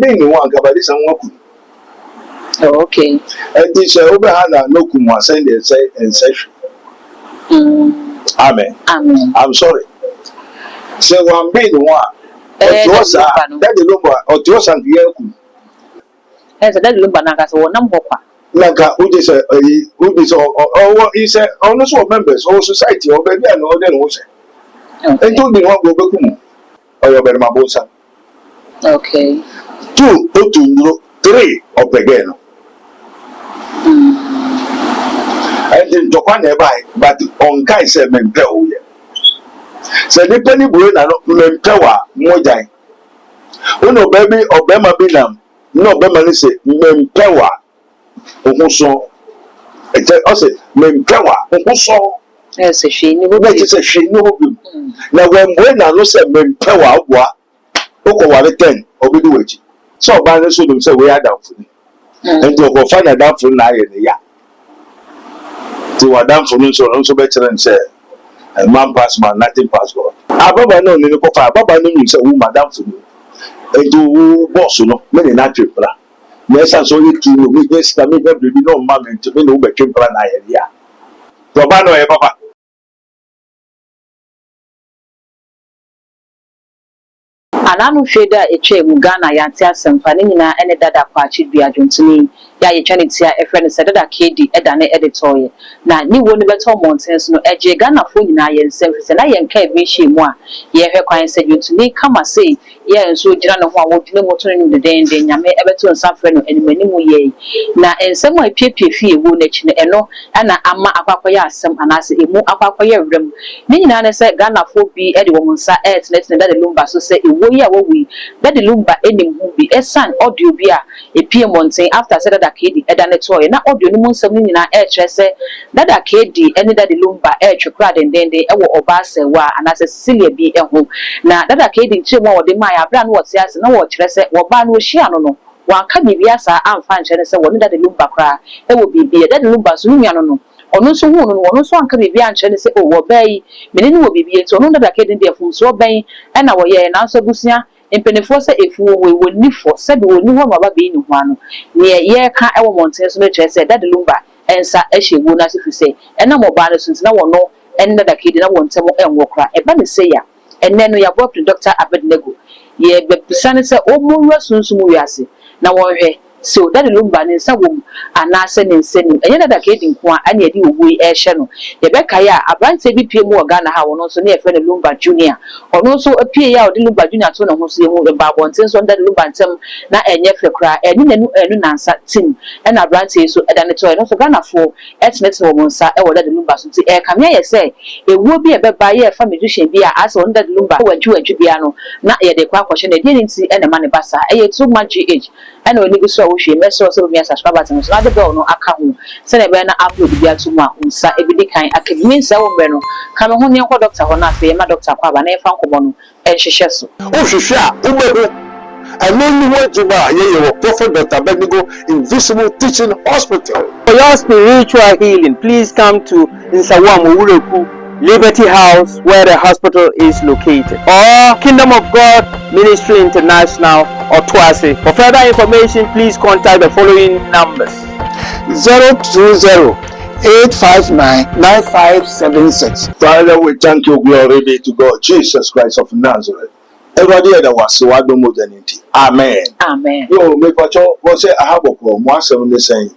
Being one kabadi sanwaku. Oh, okay. And this Obahana no kuma send and say and session. Amen. Amen. I'm sorry. So one being one. That the Lumba or Tios and Yaku. As a dead Lumba Nagas or number. Naka, who is what he said, also members, all society, or baby, and all them was. And told me one go back or your Bermabosa. Okay. 2, 3 of the game. And then Japan nearby, but on Kai said, Mempel. So the penny boy and Mempewa, Mojai. No baby or Bema Binam, no Bema say, Mempewa. Omuso ose mempewa omuso yes she ni that is a she no bi na when na no say mempewa aboa oko wale 10 obidu wechi so ba no so dem say we adam funi and to go find adam funi na ye ya to adam funi so be chere say a man pass man nothing pass God ababa no ni ko fa ababa no ni say wo madam funi and to boss no me na twepra. Yes, and so you kill me. Yes, I mean, every no man to me no better plan. I yeah. Robano, Papa. Ananu Sheda, a chair, Mugana, Yantia, Sampanina, and Dada Pachi, be adjourned to me. Ya Yachanitia, a friend said that Kady, Edane editorial. Now, you won't better mountains, no edge, Ghana for you, and service, and I am care, Vichy, moi. Ye, her client said you to me, come and say, yeah, and so Jana, who would know what in the day, and then you may ever to suffering and many more ye. Now, and some way, fee, wound it, and no, and I'm a papaya, some, and I say, a more apapaya room. Nina said, Ghana for be Eddie woman's let's let the Lumba so say, yeah, we that the Lumba any movie, a son, audio beer, a PM Monte after said that Kady, a danetoy, not audio, no more something in our air say that a Kady, any that the Lumba air to crowd and then they ever obase wa and as a Cecilia be a home. Now that a Kady, Chimo, the Maya brand was yes, no what I said, or ban was she, I don't know. One can be yes, I'm fine, and say, one that the Lumba cry, it will be that Lumba soon, I don't know. Ono so hu no ono so anka bibia anche ne se o wo bai menene wo bibia so no da Kady dey fun so bai e na wo ye na so busia empenefo se efu wo nifo se be wo ni ho ma ba be ni ho ano ne ye ka e wo monten so no kire se da de Lumba ensa e hyewu na se fi se e na mo ba na so na wo no en da Kady na wo ntemo enwo kra e ba ne se ya enne no ya bo Dr. Abednego ye be pisane se o mo nwa sunsun wi ase na wo hwe so that the Lumba in some and I send in sending another Kady one and ye do we air channel. The Becca, a brand say be more Ghana, how also near friend Lumba Junior, or also appear out the Lumba Junior to know who's the about one since on that Lumba term, not a near cry, and in a new answer team, and a brand say so at an toy, also Ghana for at next woman, sir, or let the Lumba to air come here, say it would be a bed by a family be as on that Lumba went to a Jubiano, not yet the question, they didn't see any money bassa, a too much age, and when you saw she messed also me subscribers and so the bell no account. Send a banner upload the to my unsa every kind. I can mean so bueno. Come home your doctor on a my doctor Quaba and Franco and she shares. Oh, she shall. I know you want to buy your prophet Dr. Abednego Invisible Teaching Hospital. For your spiritual healing, please come to Nsawamu Ureku Liberty House, where the hospital is located, or Kingdom of God Ministry International, or Twase. For further information, please contact the following numbers: 020-859-9576. Father, we thank you, glory be to God, Jesus Christ of Nazareth. Everybody that was so modernity. Amen. Amen. Yo, make what you say. I have a call. Once I'm the same.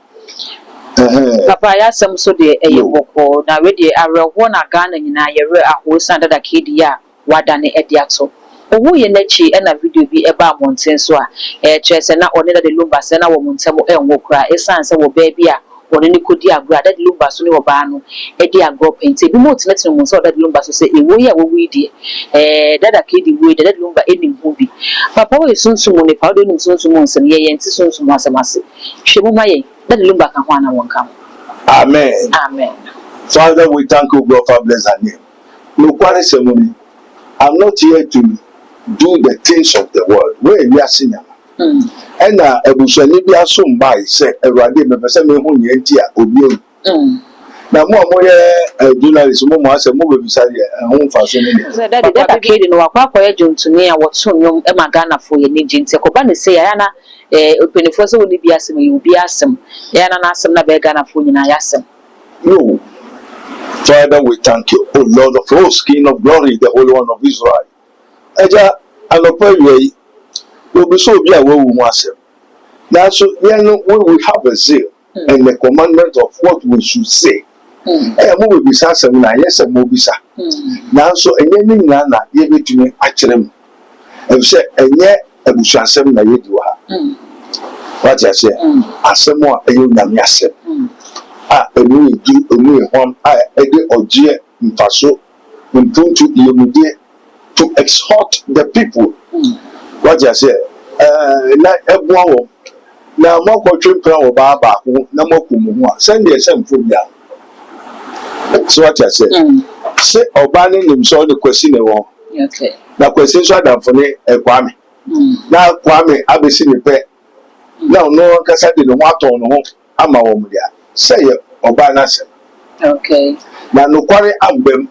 Papa, ya some so de a boko na ready a real na Ghana in a year a horse under the Kady wadane ediato. Owu ye nechi na video bi eba monten so a chese na one da de Lumba se na wo montemo enwo kra esan se wo ba bia one ni kodi agura da de Lumba so ni wo ba no e di agro pente bi mo tinetino mo so da de Lumba so se ewo ye wo wi di Dada Kady we da de Lumba enim hu bi papa we sunsumu ne pa do nim sunsumu nsem ye ye nti sunsumu asemase hwemu maye that Lumba can one and come. Amen. Amen. Father, we thank you, God, for bless our name. Look, what is ceremony? I'm not here to do the things of the world. Where we are singing. And a bushani be assumed by say a radi me person who yentia obi. na mo journalist mo asem mo be bisa ye ho fa so ne so that the kid no akwa ye jontuni a woto nyom e magana fo ye ne jinti ko ba ne se ya na openifo so woni bi asem ye obi asem ya na asem na be gana fo nyina ya asem. No. Father, we thank you, O Lord of hosts, King of glory, the Holy One of Israel. Eja anopa we be so be awo mu asem. Now so we have a zeal and the commandment of what we should say. Mo be bisa asem na yes mo bisa. Now so enye ni na ye betumi akyerem. E say enye abusu asem na ye di wa. What you say? Asem a enye nyame asem. Emu hon ede oje mfaso mpuntu yemude to exhort the people. What you say? Na ebuwa wo na mokotwe mpra wo ba ko na mokumu ho a send the same phobia. So what you say? Say oba ni nim so the question e wo. Okay. Na question so adamfo ni Kwame. Na Kwame abesi ni pe. Na no kasa de no aton no ho ama wo mu dia. Say oba na se. Okay. Na no kware ambem.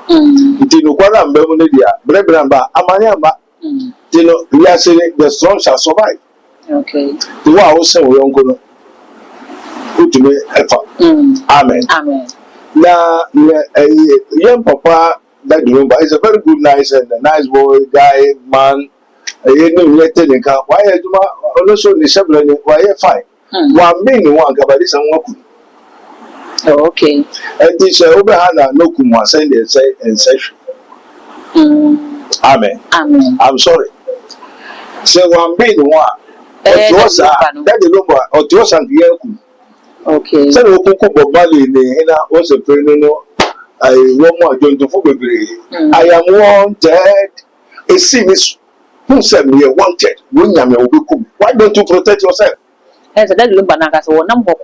Nti no kware ambem no dia brebra mba amane amba. You know, we are saying the strong shall survive. Okay. The one who say we unko no. Put me effort. Amen. Amen. Na young papa that Lumba is a very good, nice and a nice boy, guy, man. You know, we are telling him why you also the seven why you fine. One being one kabadis and one. Oh, okay. And this Obahana no kuma send and say and session. Amen. Amen. I'm sorry. So one being one. That the Lumba or Tos and Yaku. Okay. So Okuko Bali was a friend. I want more going to Fubi. I am wanted. A sin is who said me wanted. Why don't you protect yourself? As a dead Lumba Nagas or number.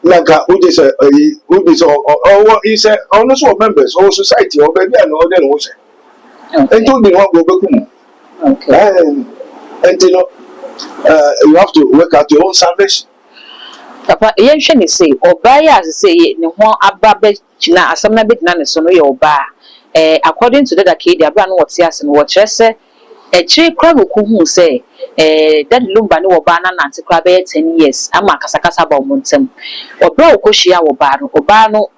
Naga, who is or he said, also members or society or baby and all then was it. And told me what will become. Okay. And you know, you have to work out your own salvation. Papa, yen sheni say obaya as say ne ho aba be china asam na bit na ne so no ye oba according to that kid abra no what ase no what kire se kire kra no ku hu say that Lumba ne oba na nante kra be 10 years ama kasakasa ba omontem obra okohia oba no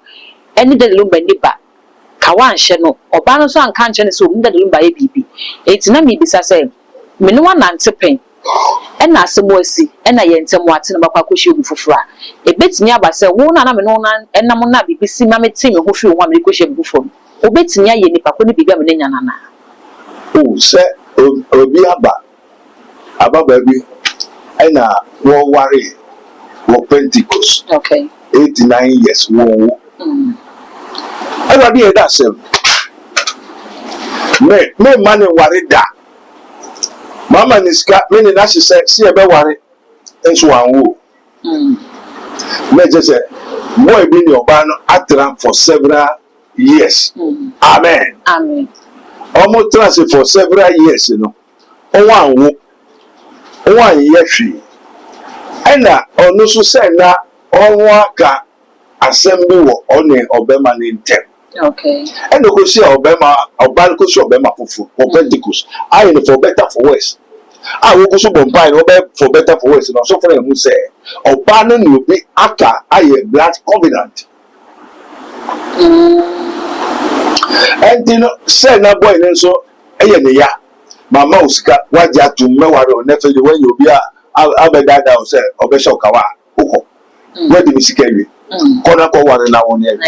eni that Lumba ni ba kawan hye no oba no so anka nche ne so that Lumba ye bibi etina mi bisa say me no nante pen ena asemoasi ena yentemu ate na bakwa kohye gu foforo a ebetini aba se wo na me no na enam na bibisi ma meti me ho fi wo am kohye gu foforo obetini aye nipa ko ne bibia me nya nana o se obi aba baby ena wo ware wo Pentecost. Okay. 89 years wo everybody hear that same me man ware da Mama Niska, many Nashi said, see a beware, and so on. Major said, boy, been your ban at for several years. Amen. Amen. Almost transit for several years, you know. One year free. And now, on no so say now, on waka assembly on a Obama in 10. Okay. And the Kosia Obama, or Banco's Obama for Pentecost. I am for better for worse. I will also combine for better for worse. And also for them who say, Obama will be after I a blood covenant. And you know, say na boy, and so, ya, my mouse got what you have to know, never when you be a Dada or say, or Bishop Kawa, Oko. Where do we see Kerry? Corner one and now on here.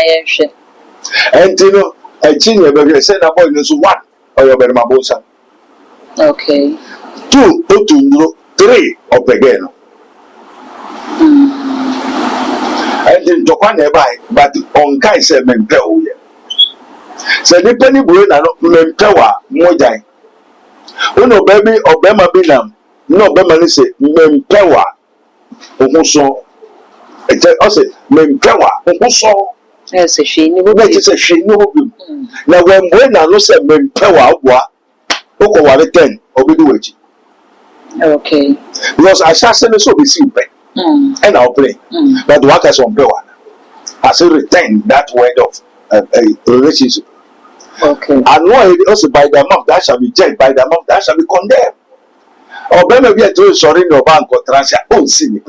And you know, a senior baby said a boy is one or your better mabosa. Okay. 2, 3 of again. And then Japan nearby, but on Kai said Mempel. Said the penny boy and Mempewa, Mojai. Oh no, baby, or Bema Binam, no Bema say Mempewa, Omoso. I said Mempewa, Omoso. Yes, she knew. Now, when I know say Mempewa, Oko wale 10 obiduwechi. Okay. Because I shall say so be simple. And I'll play. But work as on pewa. I say retain that word of a relationship. Okay. And one also by the mouth that shall be judged, by the mouth that shall be condemned. Or maybe a true sorry no bank or transfer own sin.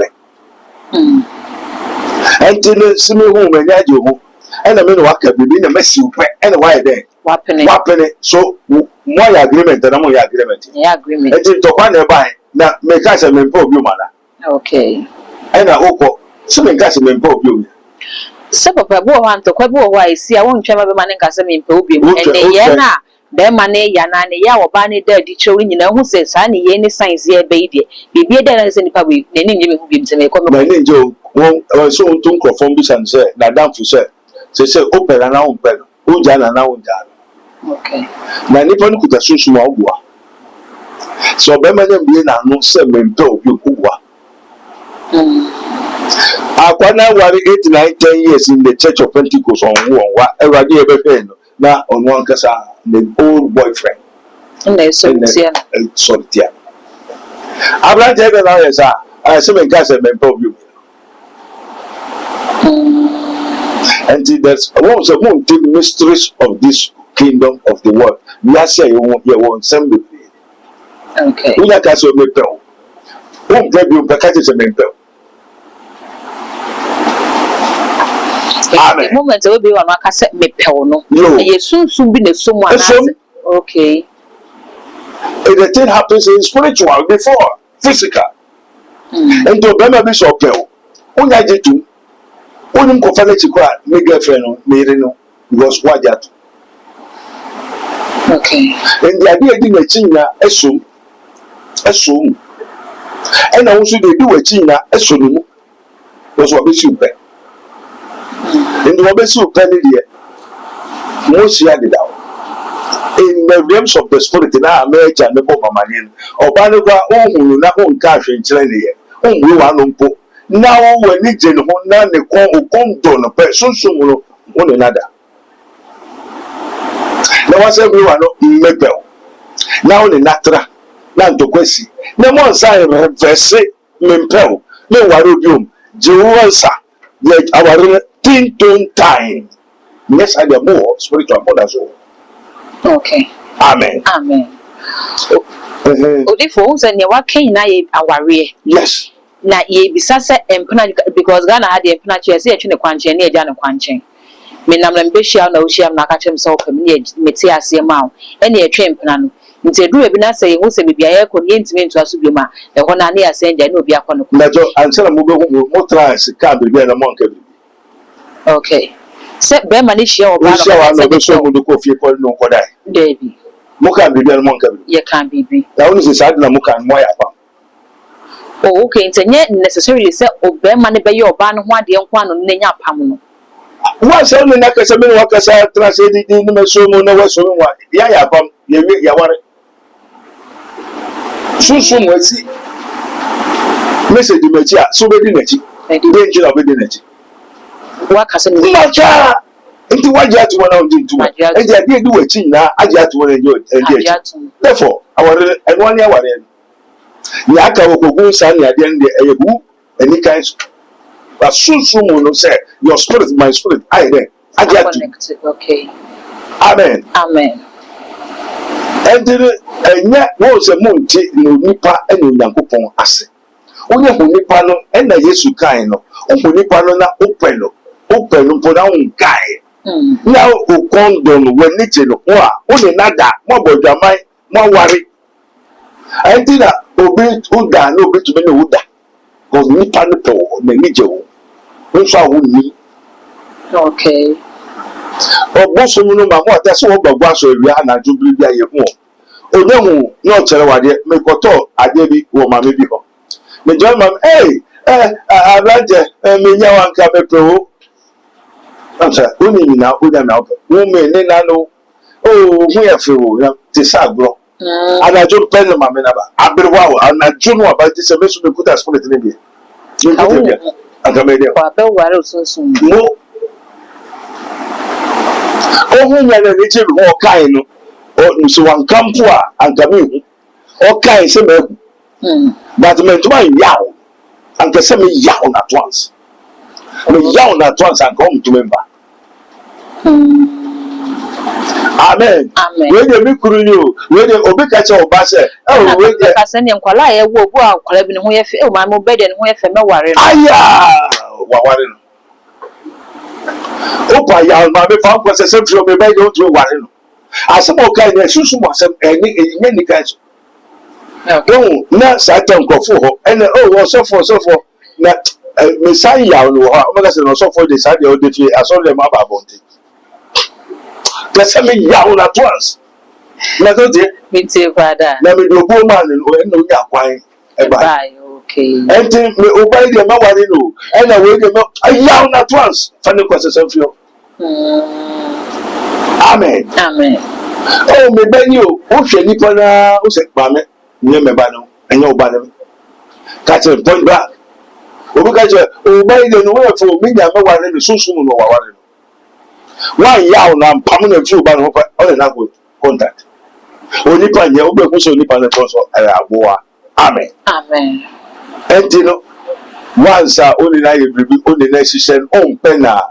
And to see me home and I do. And I mean, what can be in a messy and why then? Wapping so more agreement and more agreement. Yeah, agreement. And to one by now make us a member of you, manner. Okay. And I hope some guys a member of you. So papa bo want to kwabo wa isi a won twema be mane kasa me mpa obi mu ene ye na be mane ya na ne ya oba ne Dady chori nyina hu se sa ne ye ne science ye be ide bibie da na se nipa we ne ne nyeme hu bi mse me ko me ne njo won so on tun crofon bi san se na dan fu se opera na on pelo o ja na on ja. Okay. Na nipa no kuta sunsu ma ogwa so be mane mbi na no se me mpa obi ogwa. Akwana wari 8, 9, 10 years in the Church of Pentecost on one everybody ever na on one kasa the old boyfriend. Solitaire. Abraham tell me now yes I say me kasa me problem. And there's one of the mysteries of this kingdom of the world. We are saying you want some be. Okay. We like kasa me pel. Won grab you kasa me pel. The moment will be one cassette me pel no. You soon be the someone. Okay. The thing happens in spiritual before physical. And to Bema Bishop Pel. Unya jitu. Unim kofale chikwa me girlfriend no because what that. Okay. And the idea di na chinya esum. And also they do a chinya esum. Was what be super. In the obesity of penny there, most did out. In the realms of the spirit, in our marriage and the bomb man, or Banova, who not own cash in China, whom we want to put. Now, when it's in Honda, the come down a person, one another. Now, was everyone mebel. Now, the Natra, not to question. No more sign of verse, Mimpel, no Warubium, Jerusa, yet our tin time. Yes, I am more spiritual mother so. Okay. Amen. Amen. Odi for say ne waka na ye aware. Yes. Na ye bisa se empena because Ghana had the empena che say etwe ne kwanche na eja ne kwanche. Me nam na mbehia na ohia na aka chem se ofam ne meti ase ma o. E na etwe empena no. Nti edu ebi na say hu se bibia ye ko ne ntime ntu aso bi ma. E ho na ne ase nja na obi akọ no. Na jo answer mo be mo try se ka bibia na mo nka bi. Okay. Se be mani share oba no se be so mo do ko fie ko no ko dai. Dady. Mo kan bibia na mo nka bi. Ye kan bibi. Na woni se sad na mo kan mo ya pa. Oh, okay. Nti nye necessarily say oba mani be ye oba no ho ade nko ano ne nya pam no. Wa se no na ka se me no ka sa trase di ni me so mo na wa so mo ya pam ye wi ya ware. Susu mo si. Message me chi a so be di na chi. Dey nji na be di na chi. Waka se ni macha nti waje atu wana ndi ntuma eje ade di wachi na aje atu wana ndi therefore aware enwani aware ni aka wokogun san ya de ndi eyebu any kind asusu mu no say your spirit my spirit I there aje atu okay amen endire enya wo se mu nti no nipa ene Nyankopon ase onye hu nipa no ena Yesu kan no hu nipa no na open for that one guy. Now, who come down when it's in the only nada, more about my more worry. I think that obey Uda, no bit to be no Uda. Because me panato, the Nijo, which I would need. Okay. Or most of them are what that's all about once we are not to be there. Oh, no, no, tell what they make a talk. I did be woman maybe. The German, hey, I like me now and come pro. Answer, only now, women, then I know. Oh, we are few, this agro. And I don't pen my men about. I be wow, and I don't know about this. I must be good as for it in India. And I made it. No. Oh, when you're a little more kind, or so one come poor and come in. All kinds of men. But meant to my yow, and the same yow at once. me yaw na to ansa nka to member amen we dey me kuru ni o we dey obi ka che oba se we dey ka se ne nkwala ye wo obu akwala bi ne ho ye fe ma mo bede ne ho ye fe me ware no aya wa ware no opa ya ma be fa ko se se fio me bede o to ware no asemo kai ne susu mo asem eni ni kai so na satan nkofo ho ene wo sofo na me sai ya no ha o mega se no sofo de sai de o de fi aso de ma ba bonte kese me ya na twans na to de me tie kwada na me do bo man no ene o ya kwan e ba okay enti me o ba de ma ware no ene we de ma ya na twans fa ne kwese se fio amen oh me bani o hwe nipa na o se pa me nye me ba no enye o ba no ka che point back obi ka che o ba ile no we fo mi nya me ware no sunsun no wa ware no wa ya na pam na fi o ba no pa o le na go contact o nipa nye o be ko so nipa na to so aboa amen enti no once only na ye bibi only na shishen on pe na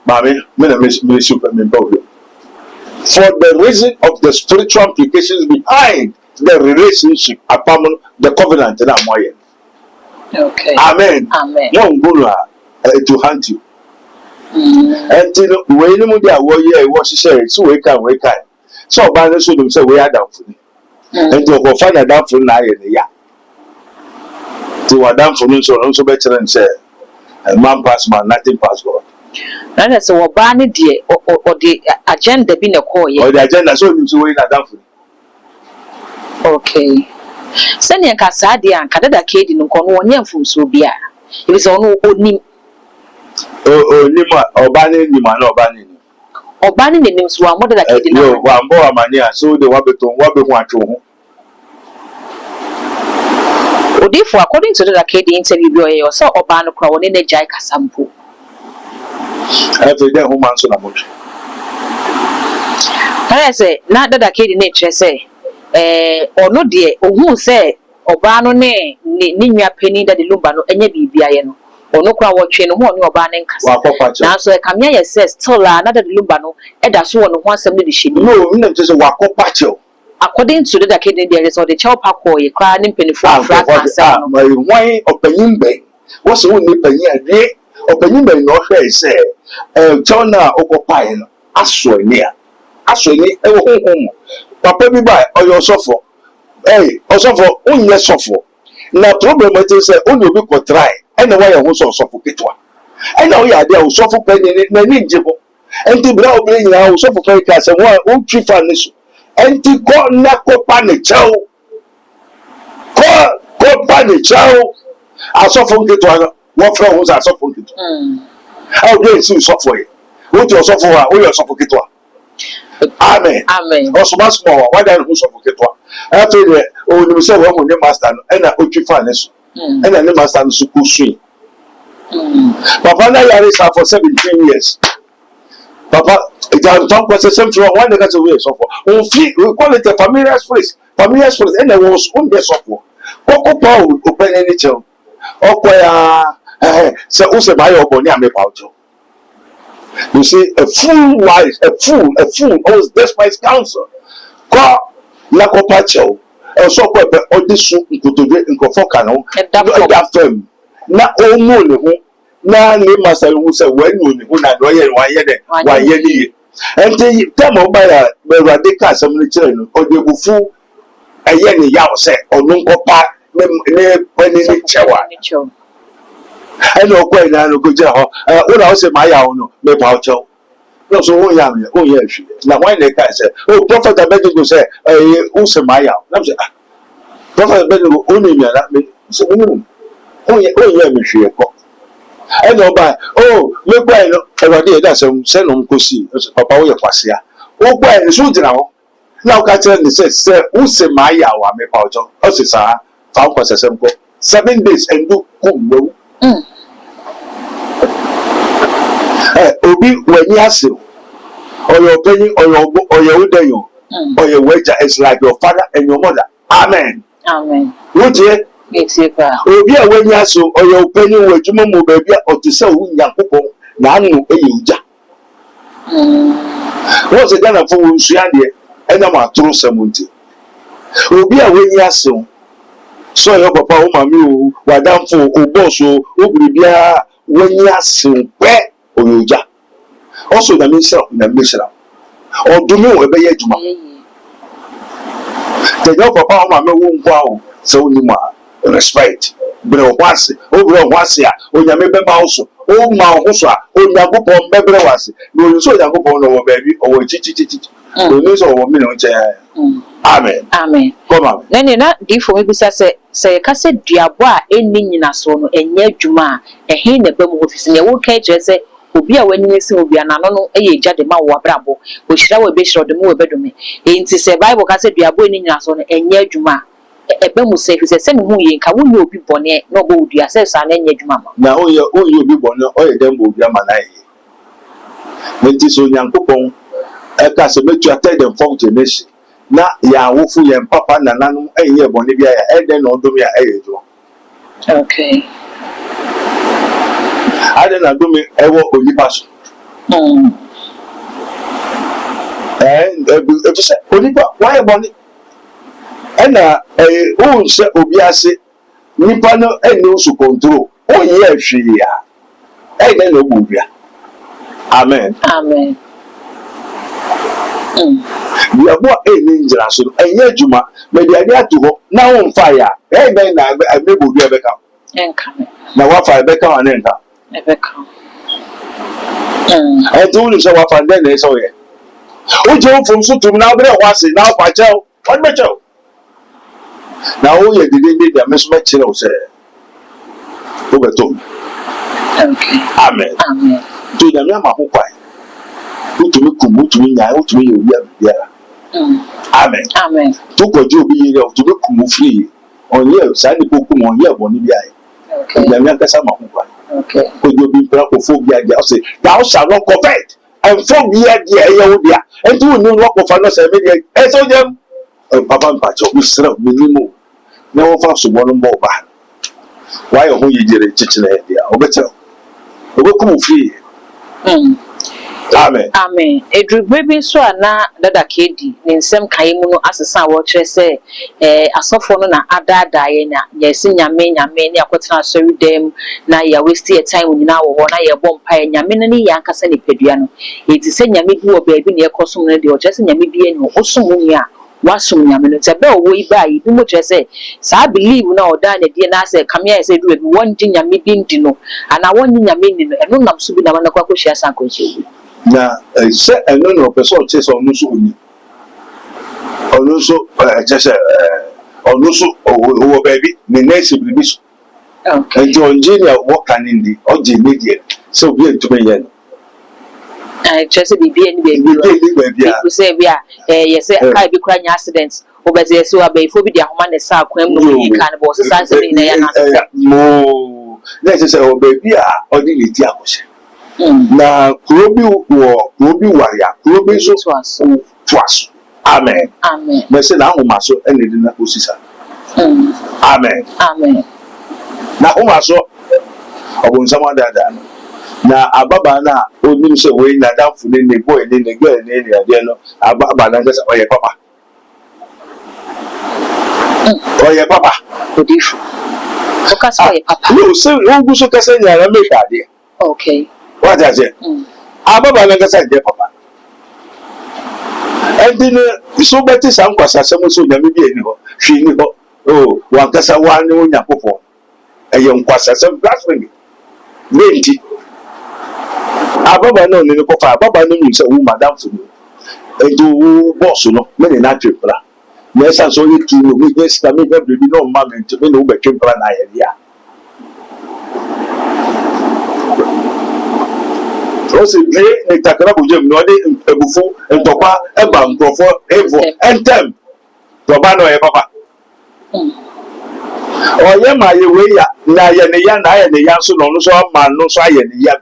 mame me na me super me problem for the reason of the spiritual implications behind the relationship upon the covenant na moye okay amen won go to hunt you and we ni mu dia wo ye wo hihye so we kan so ba ne so dum say we adam fu ni and to go find adam fu na ye ne ya to adam fu no so be chere say man pass man nothing pass God na say wo ba ne de o de agenda bi na call ye o de agenda so dum so we na adam fu okay sani nka saade anka dada kedi no nko no onye mfumso bia ebi se ono onim onima obane ni ma na obane ne nim so amo dada kedi na wa mbo amani a so de wabeton wabehu atwo ho odifo according to dada kedi interview bi oye so obane kura woni na jai kasampo efe de ho man so na mo say na dada kedi na kire say ono de ohun se oba no ne nwa pani da de Lumba no enye bibia ye no ono kura wo twe no ho ne oba ne nkasa na so e kamia ye says still na da de Lumba no e da so no ho asem ne de hye no me say wakopa che according to the kid there is the chow pako ye kra ne penifo afra kansa no my why opanyin ben wo se woni panyin ade opanyin ben no hwe se chow na okopa ye no aso ni e wo honhom papa bi ba oyo sofo osofo onye sofo na problem it say only obi ko try ene wa ye ho sofo ketwa ene o ya de o sofo pe ni na ni njebo enti bra obere nyina o sofo pe ka se wo o twifa ni so enti ko na ko pa ni chao ko pa ni chao asofo ketwa wo fra ho asofo ketwa how do you sofo ye wo ti osofo wa o yo sofo ketwa amen osoma small why don't who suffocato after the o ni say wo mo ni master no na otwifa ne so na ni master no so ku sui papa na yare sa for 17 years papa it has done process from one that way so for on fi we call it a familiar spirit and there was on the suffer ko pa o pe ni che o ko ya se o se ba yo bo ni ame pa ojo. You see, a fool always despise counsel. Kwa la kopacho, so kwa odisu nkutoje nkofo no da fam. Na omo ne ho na ne masal hu se wanu ne ho na do ye wa ye ni. Enti temo ba ya be ka asem ne kire no odegufu eye ne yawo se onu nkopa ne chewa. And no quite no good job. What I say, my own, no poucho. No, so oh, yeah, now why they can say, oh, Prophet Abednego say, also my out. Prophet Abednego only me, that me, so, oh, yeah, monsieur. And no, by, oh, look, why, every day that's a send on Cosi, Papa, your Passia. Oh, why, the shoot now, Catherine says, sir, who say my hour, me poucho, also, sir, found was a 7 days and do come. Obi when you ask or your opinion or your udayo or your wager is like your father and your mother. Amen. Amen. Would you Obi a wanya so oyo panyi wo adwuma mo ba bia otise wo Nyankopɔn na anu uja. Wo se Ghana fo wo nsua de ena ma toro samunti. Obi a wanya so so yo papa wo mami o wadamfo o boss o bibia wanya so pe oyoja. Also na minister na minister. Odumi wo be ye adwuma. Te yo papa wo mami wo nkwa o se oni ma respect. Bro wase o bro wase a onyame beba wo so o ma wo so a Onyankopɔn bebre wase no so Onyankopɔn no wo baabi o wo chichichichi o no so wo mi no nche. Amen. Amen. Come on. Nene na difo me bisa se ka se duabo a enni nyina so no enye adwuma a ehe na ba mu office ne wo ka kire se obi a wani se obi anano no eye gya de ma wo abrabo o hira wo be hira de mu wo bedome enti se Bible ka se duabo enni nyina so no enye adwuma ebe mu se se ne hu ye nka wo ye obi bone na obo odua se sa na enye adwuma ma Na o ye obi bone o ye dem obi ama na ye. Enti so Nyankopɔn e ka se metu ated dem for generation. Na ya wofu ye papa na nanu enye bone bia ya e den no dom ya eye jo. Okay. Ade na dom e wo onipa so. E fi se onipa wa ye bone. Ena o se obi ase nipa no ene so control. O ye ahwe ya. E den no bobia. Amen. Amen. We are more a ninja, so enye adwuma me de ade ato ho na wo mfa ya e ben na abebu bi ebeka Enka na wa fa ebeka wa na enka ebeka e to ni so wa fa den na so ye o je o fom so tum na abre ho ase na kwa chao on be chao na o ye dide de ameso be chire o se o beto. Okay. Amen. Amen. To da me ma ho kwai utumi kum utumi nya utumi ye obi abia. Amen. Amen. To ko je obi ye utumi kum free onye sa ni pokum onye boni bia ye. Okay. Da me akasa ma ho kwai. Okay. Ko je obi pra ko phobia dia o say thou shall not covet and phobia dia ye wo dia enti wonu no ko fa no say me dia e so dem papa mpacho usra minimo na wo fa so bono mbo ba why ho ye jere chichile dia obeche obekum free. Amen. Amen. Edrugbe bi so ana dada kedi ne nsem kan mu no asesa wo kire se asofo no na adada ye na yesi nyame ne akotena sori dem na ya waste your time nyina wo ho na ye bom pa nyame no ne ya nkasa ne pedua no eti se nyame bi wo baabi ne ekosom no de o kire se nyame bi eni osum mu a wasum nyame no te be owo iba yi bi mo kire se sa believe na oda na die na se kamia se du bi won di nyame bi ndi no ana won di nyame ni no eno nam so bi na na kwa hia san kwa hia Na se eno no person chese onu so oni onu so chese onu so owo baby ne nese bibi so. Okay. Enti engineer work ndi oje media so obi entumi ye no chese bibi eni baby ya you say bia yes kai bi kura nya accident obeze yes wa be fo bi dia homa ne sa kwam no yi kan bo se san se ni na ya na se mo na chese o baby a odi le ti akose na kurobi waria kurobi so twaso. Amen. Amen. Me say na homa so ene di na osisa. Amen. Amen. Na homa so obun sama dada na ababa na onim se we na danfo ne boy ne girl ne ade no ababa na se oye papa oye papa Odifo focus oye papa no se wo gu so kasa nya na make ade. Okay. What I say? Ababa na kasa je papa. Endi ne so beti san kwasa sem so nyame bi eni ho. Hwi ni ho. Oh, wan kasa wan ne onya popon. Eye nkwasa sem blasphemy. Nenti. Ababa no ne ko fa ababa no nyi se wo madam fu. Endi wo boss no, me ne na twepra. Na esa so yi ki no me yes ka me be bi no ma me nti me no be twepra na ye dia. Ose dre ne takara bojem no de ebufu entokwa eba nkrofo evo entem to ba no ye papa oye ma ye we ya na ye ne ya so no so ma no so aye ne ya.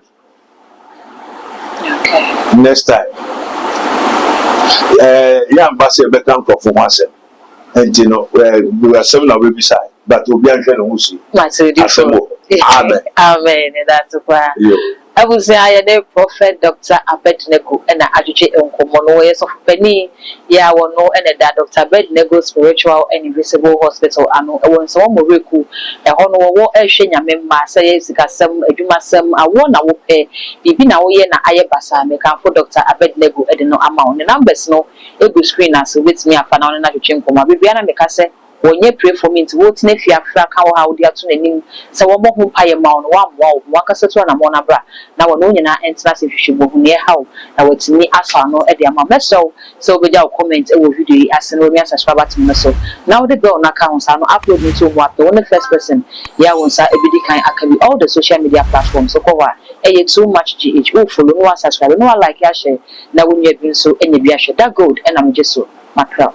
Okay. Next time ya mbase be kan nkrofo ho asem enti no we are seven na we beside but obi anhwe no wusu Asemo. amen Amen. That's why. I would say I am Prophet Dr. Abednego and Ajuje Nkomo no yes of penny. Yeah, we know and that Dr. Abednego Spiritual and Invisible Hospital. I know when some more reku. A hono wo ehwe nyame ma say sikasem adwumasem awon na wo pe bibi na wo ye na ayebasa me kan for Dr. Abednego e de no amount. The numbers no e go screen as with me afa na na Ajuje Nkomo. Bibi na me ka say when you pray for me to what if you have how they are to name so one more pay amount one cassette one among a bra. Now no na entrance if you should go near how I would me as I know at the amount so without comment a video as an Romeo subscriber to me so now the girl na accounts are not uploading to what the only first person yeah once I be kind I can be all the social media platforms so go too much GH oh follow no one subscribe no one like ya share now when you have been so any be that good and I'm just so macro.